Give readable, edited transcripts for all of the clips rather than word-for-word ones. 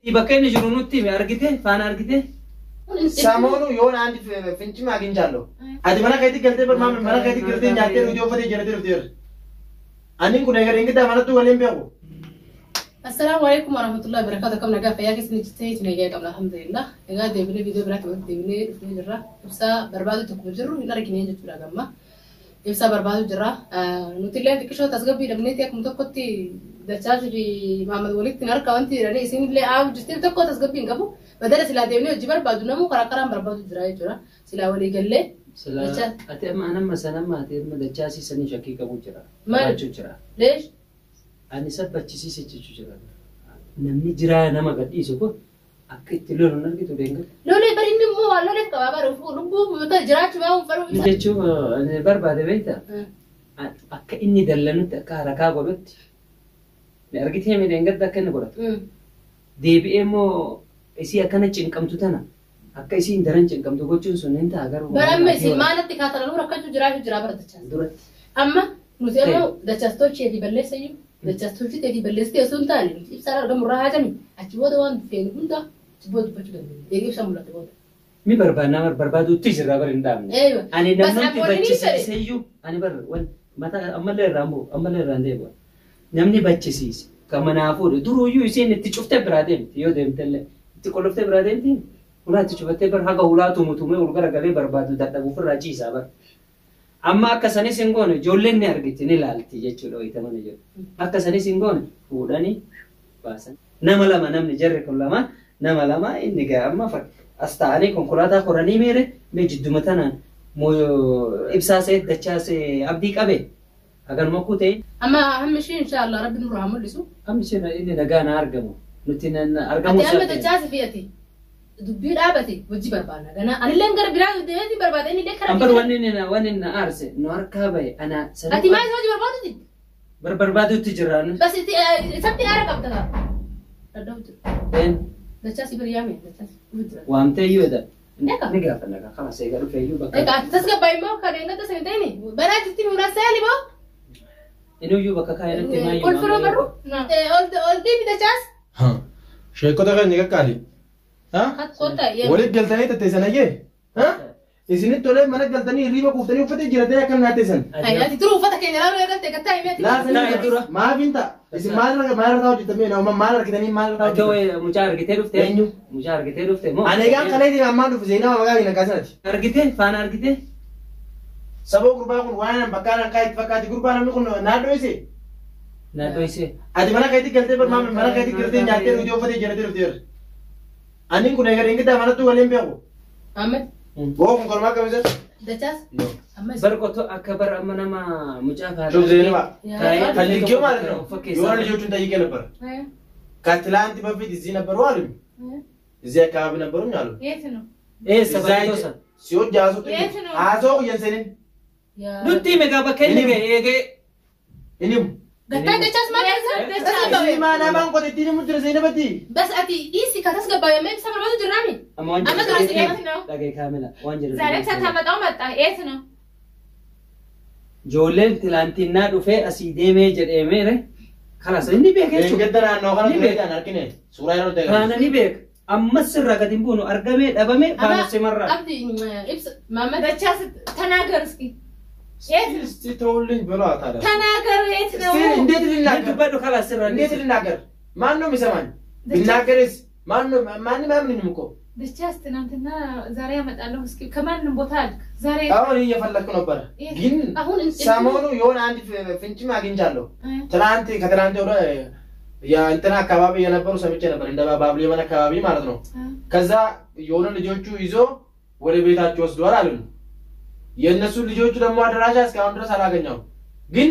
Bakka inni jiru nutti argite faana argite. Samoonu yoon andi finchi magin jallo. Ati mana kaiti galte bar mana kaiti galte nyaate nuti ofate jenate rufteer. Anin kun egar ingida mana tu walem beko. Assalamu alaikum warahmatullahi wabarakatuh. Kam naga fayya kisni jitay tunayya qabla alhamdulillah. Ega debile video birat wa debile rufne jirra. Ibsa barbadu tukku jirru ina rakine jittura gamma. Ibsa barbadu jirra. Nutille dikisho tasgabi dabneti ak mutaqqati dachaj bi Muhammad Walid tinar kawanti rani isin le aw jistir tokko tasgabi ngabu. بدل سلا ديوني وجبر بعد نمو كراكرام بربادو دراي جرا سلا ولي قال لي سلا أتى ما أنا مثلا ما أتى ما دجاسي سني شكي كابو جرا ما جرا ليش؟ أنا سبب تشيسي جرا نمني جرا نما قد يسوكو أكيد تلون نرجع تودينغ لو لي بريني مو ولا لي كبابا رفو ربو متى جرا شو ما فرو إذا شو أنا برباد بيتا أكيد إني دلنا كهركا قلت نرجع تيجي من إنجد ذاك نقولت دي بيمو isi akana cinqamtu tana akka isi indaran cinqamtu gochuun sun inta agar baramma isi maalatti kaatalu rakkatu jira baratachaa durat amma nusemo dachastochi edi ballesayu dachastochi edi ballesti asun tani ibsara gamu rahajami achi boda wan fen hunda boda bachu gambe egi samula boda mi barbana barbadu tijra bar indamne ani namnti bachisiseyu ani bar wan mata amalle rande bo namni bachisis kamanafu duruyu isin itti cufte bradem yo demtelle تقولفت برادنتين ولا تشوفت بر حاجة ولا تومتومي ورجع قلبي برباد ده بوفر راجي سابر أما كساني سينغون جولين نرجتني لالتي يجلو يتمنى جو أكساني سينغون فوداني باسن نملا ما نمني جرك ولا ما نملا ما إني جا أما فك أستعاني كونكولاتا خوراني ميرة مجد متنا مو إبساسه دچاسه أبدي كابه أگر ما كوتين أما أهم شيء إن شاء الله ربنا نروح عمل لسه أهم شيء إني نجانا أرجمه نتينا أرجمه أتي أما دجاج فياتي دبير أبتي وجي بربانا أنا اللي أنقر براد دهتي بربادني ده كلام أمبر وننا أرسل نور كابي أنا أتي ما يسوي بربادو دي بربادو تجران بس أنت سبتي أعرف أبتها ردوت بين دجاج بريامي دجاج وامتى يودا نقاف خلاص يقالوا في يوبا إيه تسقى بايمو كارينا تسنتيني براد تتي مراسالي بو إنه يوبا كاينة تماي كل فرو برو أول دي بدجاج ها شيكو ده غني كالي ها ولد قلتني تتسنى ها إذن تولي منك قلتني ريبا كوفتني وفتي جرتني كم ناتسن أي أنت تروح فتك إن لا يقدر تكتاي ميت لا سنة ما بنتا إذن ما رأوا جتمي أو ما رأوا كذا ما رأوا كوي مجار كتير وفتة مجار كتير وفتة أنا كان خليني ما أعرف زينا ما قاعد ينكسرت أرجته فان أرجته سبوا قربان وانا بكارا كايت فكاتي قربان نقول نادويسي نادويسي أدي mana kaiti galte bar mana kaiti galte nyaate nuti ofate jenate rufteer anin kun egar ingida mana tu walem beko Ahmed wo kun korma kamisa dachas بركوتو أكبر أمنا ما مجافة شوف زين ما خليك يوم على يوم اللي جوتون تيجي نبر كاتلان تبى في دزينا بروالم زي كاب نبرون يالو إيه سبعة سيود جاسو آسو ينسين نوتي ميجا بكيني إيه إنيم قطع دچاس ما دچاس ما أنا بان قد تيجي مدرسة زينة بدي بس أتي إيسي كاتس قبايا ما بسمع ما تجرامي أما دراسي إيه لقي كاملة وانجر زارك ساتها مدام إيه سنو جولين تلانتينا دفع أسيدي ميجر إميره خلاص إني بيك إيه جدا أنا خلاص بيك أنا أركنه سورة ينو تيجي أنا ني بيك أما السر قديم بونو أرجمي أبامي بانو سمرة أبدي إبس ما دچاس تناغر اسكي ستولين بلا ترى تناغر إيه سنو إنديت للناقر أنتو بدو خلاص سر إنديت للناقر ما إنه مسمان للناقرس ما إنه ما من نمكو دچاس تنانتنا زاريا متقالو اسكي كمان نبوتالك زاريا أول هي فلك نبرة جين سامونو يون عندي فينتي ما جين جالو تلانتي كتلانتي ولا يا أنتنا كبابي أنا برو سميتش أنا بريندا بابلي مانا كبابي مارتنو كذا يون اللي جوتشو يزو ولا بيتا جوز دوار علون የነሱ ልጆቹ ደግሞ አድራሻ እስካሁን ድረስ አላገኘው ግን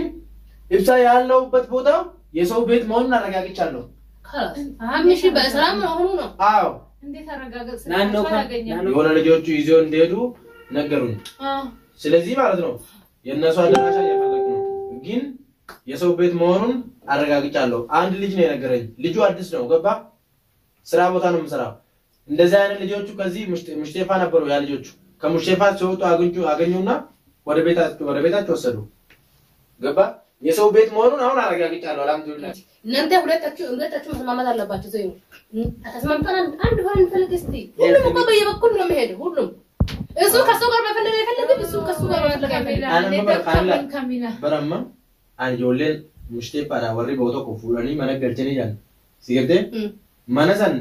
ኢብሳ ያለው ቦታው የሰው ቤት መሆኑን አረጋግጫለሁ خلاص اهم شيء በሰላም መሆኑ ነው አዎ እንዴት አረጋግጥ ናኖ የሆነ ልጆቹ ይዘው እንደሄዱ ነገሩን ስለዚህ ማለት ነው የነሱ አድራሻ እየፈለኩ ነው ግን የሰው ቤት መሆኑን አረጋግጫለሁ አንድ ልጅ ነው የነገረኝ ልጁ አዲስ ነው ገባ ስራ ቦታ ነው የምሰራው እንደዛ አይነት ልጆቹ ከዚህ ሙሽቴፋ ነበሩ ያ ልጆቹ ከሙሽቴፋ ሲወጡ አገኙና ወደ ቤታቸው ወሰዱ ገባ የሰው ቤት መሆኑን አሁን አረጋግጫለሁ። አልሐምዱሊላህ እናንተ ሁለታችሁ መስማማት አለባችሁ። ዘይኑ ተስማምተን አንድ ሆነን እንፈልግ እስቲ። ሁሉም እኮ በየበኩል ነው የሚሄደው። ሁሉም እሱ ከሱ ጋር መፈለግ አይፈልግም፣ እሱ ከሱ ጋር መፈለግ አይፈልግም። በረማ አንጆሌን ሙሽቴ ፓራ ወሪ ቦቶ ኮፉራኒ መነገርቸኒ ያን ሲገደ ማነሰን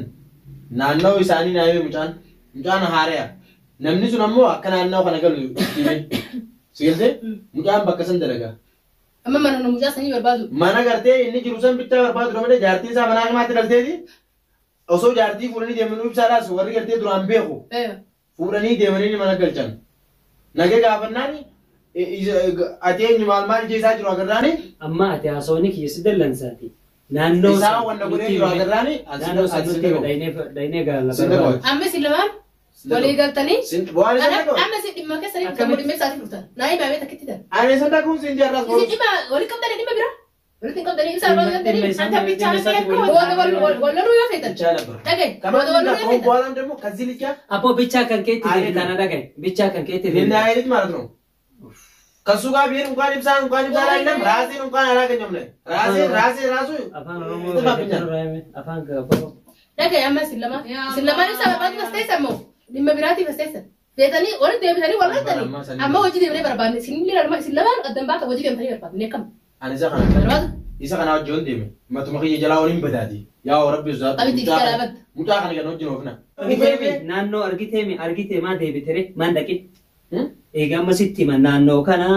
ናናው ኢሳኒ ናይሜ ሙጫን ሃሪያ ነምኒ ሱነሞ አከናናው ከነገሉ ይበል ሲገደ ሙጫን በከሰን ደረጋ amma mana no muja sani barbadu mana garte inni jirusan bitta barbadu no mede jarti sa mana ma tidaltedi oso jarti furani demenu ibsara so warri garte duran beeku furani demeni mana galchan nage gafannani ateenyu malmal jeesa jiru agarrani amma ate asoni ki sidallan sati nanno sa wanda gure jiru agarrani nanno sanuti daine gala amma silaman wali galtani sin boale ana amma sidimma ke sari kamudi me sati furta nai ba beta kitida ane sanda kun sin jarras ko sidimma wali kam dani dimma bira wali tin kam dani isa wali dani anta bicha ke wala ru yo fetan chala bar tage kamanda ko boalam demo kazilika apo bicha kan ke tiri kanada ke bicha kan ke tiri ninda ayit marat no kasuga bir ukan ibsan ayam rasin ukan ara kenyamne rasin rasu afan romo afan ka apo tage amma silama isa ba ba stay samo dimma birati fastesa betani or debitani wala tani amma waji debne barban sinni larma sillaban qaddam ba waji debtani barban nekam ana za kana isa kana jon deme matuma khiya jala olim badadi ya rabbi zat muta kana gano jinofna nanno argite ma debitere mandaki ega masitti man nanno kana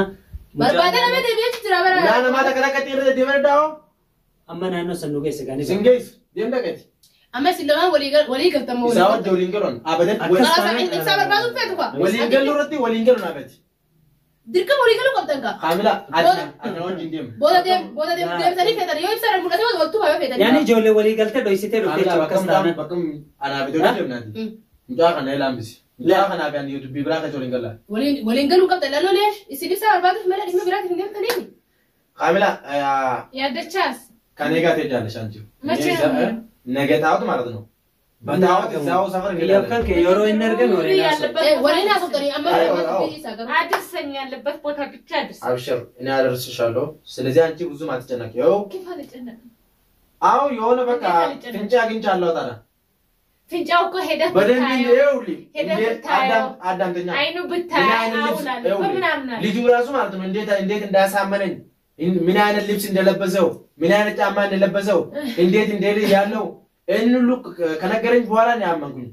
barbada na debi tira bara nana mata kana katire deber dao amma nanno sannu gese gani singeis demda kati amma silaman wali galtamo sawa jolingalon abadan isa barbadu fetu kwa walingalu rati walingalon abati dirka walingalu qabtanka kamila adna wajin dem boda dem tani fetani yo isa ramulati waltu ba fetani yani jole wali galte do isite do ke chokastana bakam ana bido demnadi muta kana elambisi muta kana ban youtube bibra ka jolingala walingalu qabtan lalo lesh isi bisa barbadu mala dimma birati dem tani kamila ya dachas kanega te jale shanju ነገታውት ማለት ነው በታውት እዛው ሰፈር ይለከን ከዮሮ ይነርገን ወሬና ሰጠሪ አድርሰኝ ያለበት ቦታ ብቻ አድርስ አብሽር እኔ አደርስሻለሁ ስለዚህ አንቺ ብዙ ማትጨነቂ ያው ከፋለ ጨነቅ አው የሆነ በቃ ፍንጫ አግኝቻለሁ ታዲያ ፍንጫው እኮ ሄደ በደንብ ይውሊ አዳምተኛ አይኑ ብታያውላለ በምናምን ልጁ ራሱ ማለት ነው እንዴት እንዳሳመነኝ ምን አይነት ልብስ እንደለበሰው ምን አይነት ጫማ እንደለበሰው እንዴት ያለው እን ሉክ ከነገረኝ በኋላ ነው ያመንኩኝ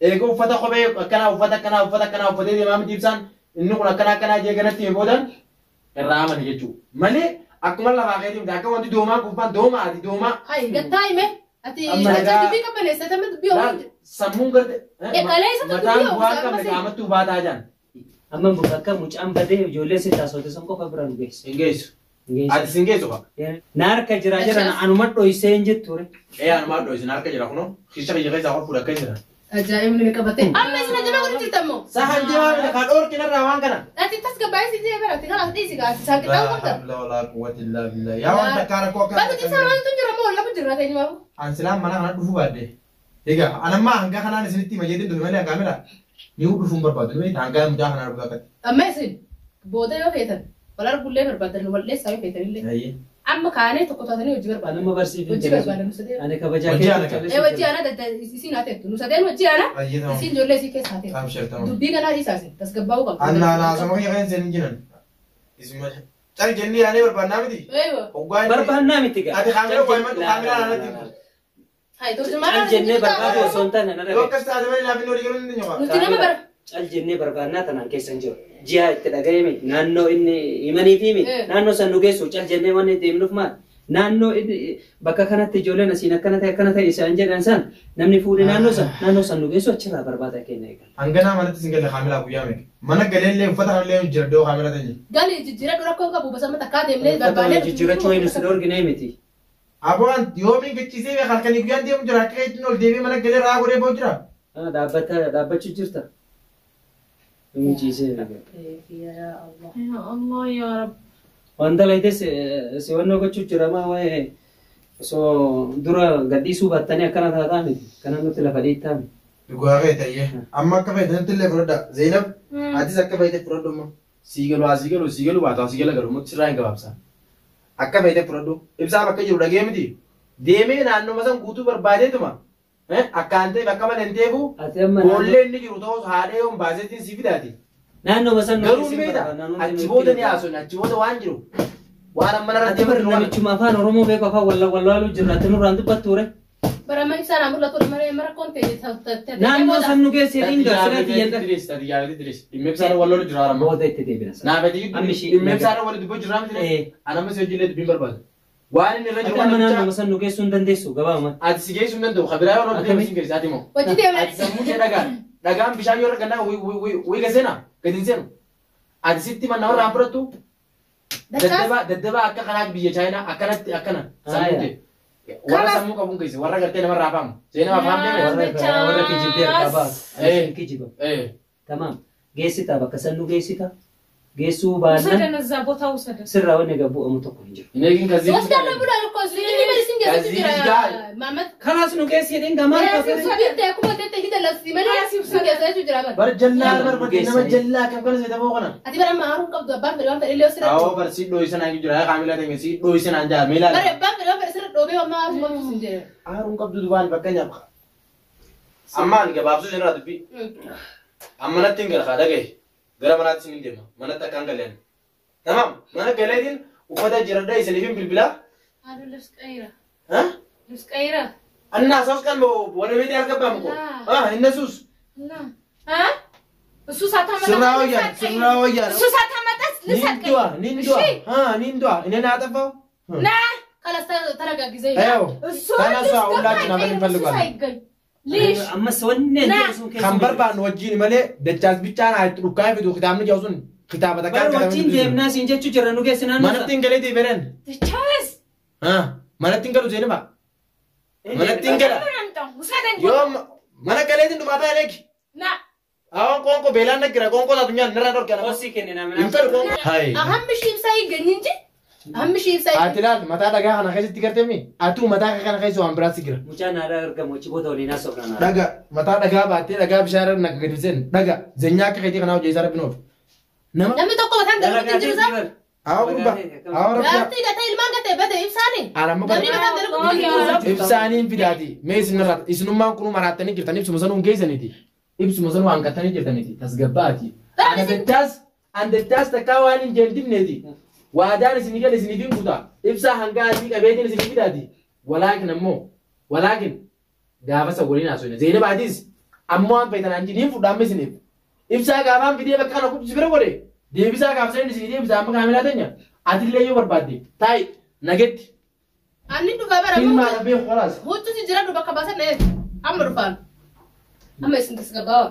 ኤጎ ፈታ ቆበ ከና ፈታ የማም ዲብሳን እንቁ ከና የገነት ይቦዳን ራማን ይጁ ማለ አክመላ ባገዲ ዳከ ወንዲ ዶማ አይ ገታይሜ አቲ አቲ ከበለ ሰተመት ቢዮ ሰሙን ገርደ ኤቀለይ ሰተመት መታን ዋካ መጋመቱ ባታጃን አመን ቡካካ ሙጫን በደ ጆሌ ሲታሶተ ሰንቆ ፈብራን ገስ እንገይስ ati singeesu ba narka jira anumadho isenje ture anumadho isi narka jira kuno kisha kiyaka isa kwa pura kaisira ajaib ni kabate amma isna jama wala tirtamo sahan jama ka dor kina rawan kana ati tasga baisi je bara tikala disi ga sa kita ko la wala quwwata illa billah ya wanta kara ko ka ba ti sarwan tunjira mo la bujira kay ma an salam mana kana dufu badde ega anamma hanga kana ne sinitti majedi do mele kamera ni dufu barbadu ni hanga muja kana ruga kat amma isin boda yo fetan wala bulle barbadan walle sai fetan ille amma kaane to ko tani wajji barbadan anama barsi wajji barbadan musade ane ka baja ke wajji ana da isin ate tu musade wajji ana isin jolle si ke saate abshir tamam dubbi kana isase tasgabaw ka anna na sama ke kan sen jinan isma tar jenni ane barbanna miti aywa ogwa barbanna miti ga ati kamera ko man kamera ana tin hay to jumara jenne barbado sonta na na ko kasta ade na binori gerun din yoga nutina bar al jenne barbanna tanan kesan jiro jiya itti dhagayame naannoo inni himanii fi naannoo san nu geessu cal jennee wanni deemnuuf maal naannoo bakka kanatti ijoolleen asiin akkana ta'e isaan jedhan san namni fuudhee naannoo san nu geessu achirraa barbaada kenna eegal. Hanganaa manatti sin galle kaamilaa guyyaa meeqa mana galeellee uffata illee jira doo kaamilaa ta'e. Gali jijjiirra dura koo qabu basama takkaa deemnee barbaadee. Jijjiirrachuu hin sin orginee miti. Abaan yoomiin gicciisee halkanii guyyaan deemu jira akka ittiin ol deemee mana galee raa godhee ba'u jira. Dhaabbachuu jirta. Ya Allah ya Rabb. Wanta laites siwannoo gochuu jira maa waa'ee osoo dura gadhiisuu baattanii akkana taataa miti kana nuti lafa dhiittaa miti. Dhugaa kee ta'ee amma akka fayyadamatti illee fudhadha Zeenab atis akka fayyadamte fudhadhu amma siigalu baatu siigalaa galu mutti sirraa hin gabaabsaa. akka feete fudhadhu ibsaa bakka jiru dhagee miti deemee naannoo masan guutuu barbaadeetuma akkaan ta'e bakka malee hin teefu boollee inni jiru ta'us haadhee yoon baaseetiin si fidaati. Naannoo masan garuu ni beekta achi booda ni haasofne achi booda waan jiru waan amma narratti barri namichuma afaan Oromoo beeku afaan wallaaluu jirraatti nurraan dubbattuure. Barama ibsaan mul'atu mara kontee naannoo san nu geessee dinga sirratti yenda. Dhimma ibsaan wallaaluu jira arama. Booda itti deebina. Naafati dhimma ibsaan wallaaluu dubboo jira miti anamma si hojii dubbiin barbaadu. Waan inni irra jiru waan naannoo masan nu geessuu hin dandeessu gabaama. Ati si geessuu hin danda'u kabiraa yoo lolli deemee si geessi ati moo. Wajji deemee. Ati sammuu kee dhagaan bishaan yoo argannaa wiiga seena gadi hin seenu. Ati sitti manna warra fudhattu daddaba akka kanaatti biyya chaayinaa akkanatti akkana sammuu kee. Warra sammuu qabuun keessa warra gartee namarraa afaamu. Seenaa afaan deemee. Warra kijibdee qabaa. Kijiba. Tamaam. Geessita bakka san nu geessita. Geessuu baannaan sirraa wanni egaa bu'amu tokko hin jiru. Hin eegin kazi. Kanaas nu geessee dinga maal bar jallaa barbadee nama jallaa kam kana seeta boo kana. Ati bara maaruun qabdu abbaan fedhe waan fedhe illee sirra. Awoo bar si dhooyi sanaan jira kaamila ta'e si dhooyi sanaan jaa meelaa. Bara abbaan fedhe waan fedhe sirra dhoobee waan maaruun qabdu sin jedhe. Aaruun qabdu dubaan bakka nyaapa. Ammaan gabaabsuu sinirraa dubbii. Amma natti hin gara dhagaye. Gara manaatti sin deema. Manatti akkaan galeen. Tamam. Mana galeetiin uffata jiradhaa isiniifin bilbilaa. Aduh lifskayra. Hah? Lifskayra. Anna sos kan wala beti argabam ko. Inna sus. Nah. Hah? Sus atama. Surawayan. Sus atama tas lisat Nindua, nindua. Nindua. Ini na atafau. Nah. Kalas taraga gizay. Ayo. Kana sa ulat na bali palugan. Lish. amma sonne kan barbaan wajjin malee dachaas bichaan haa dhukkaa fidu kitaabni jawsun kitaaba takkaa bar wajjin deemnaa siin jechuu jirra nu geessinaa manatti hin galeetii beren Dachaas. manatti hin galu seenima manatti hin gala yoo mana galeetiin dhumaataa eleeki Nah. awon konko beelaan nagira konko taatu nyaan nirraa dhorkana osii kennina hin fedhu konko hai ahammi shiibsaa higganyinji ahammi shiibsaa ati laal mataa dhagaa kana keessatti garteemi atuu mataa kana keessa waan biraatti gira mucaan aadaa argamu achi booda waliin haasofnaa dhaga mataa dhagaa baattee dhagaa bishaan irra naga gadi seen dhaga zenyaa akka keetii kana hojii isaa rabbi noof namni tokko mataan darbuutti jiru isaa awa gurba awa rabbi gaaftii gatee ilmaan gatee bade ibsaanii Alamma namni mataan darbuutti jiru ibsaaniin fidaati mee isinummaan kunuu maraattanii jirtan ibsuma sanuun geessaniiti ibsuma sanuu hanqattanii jirtaniiti tasgabbaati andattaas takkaa waan hin jeeltifneeti waadaan isinii gala isiniif hin kutaa ibsaa hangaa asii qabeetiin isinii fidaati walaakin gaafa sa waliin haasofne zeenabaatis ammoo waan feetan anjiin hin fudhaamne isiniif ibsaa gaafaan fidee bakka kana kubsi bira godhe deebisaa gaafa sanin isinii deebisaa amma kaamilaa teenya atillee yoo barbaadde taa'i nagetti anni dhufaa bara ilmaa dhabee kholaas huccuuti jira dhufa kabaasan dheet amma dhufaan amma isin tasgabbaa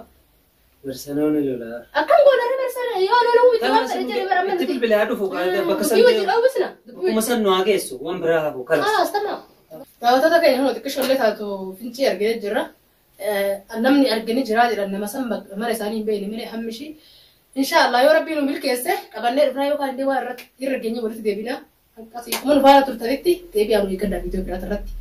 bersanoonni lola akkam goonarri bersana yoo loluu miti waan fedhe jedhee bara amma itti bilbilaa dhufu bakka dubbii wajji dhawwisna kuma san nu haa geessu waan biraa hafu kanas astama daawwattoota keenya hunda xiqqishoollee taatu fincii argee jirra namni arganii jiraa jedhan nama san mara isaanii hin beekne malee hammishi inshaallah yoo rabbiin nu milkeesse qabannee dhufnaa yookaan illee waan irratti irra geenye walitti deebinaa akkasii kuma nu faana turtanitti deebi'aa nu eeggadhaa viidiyoo biraati irratti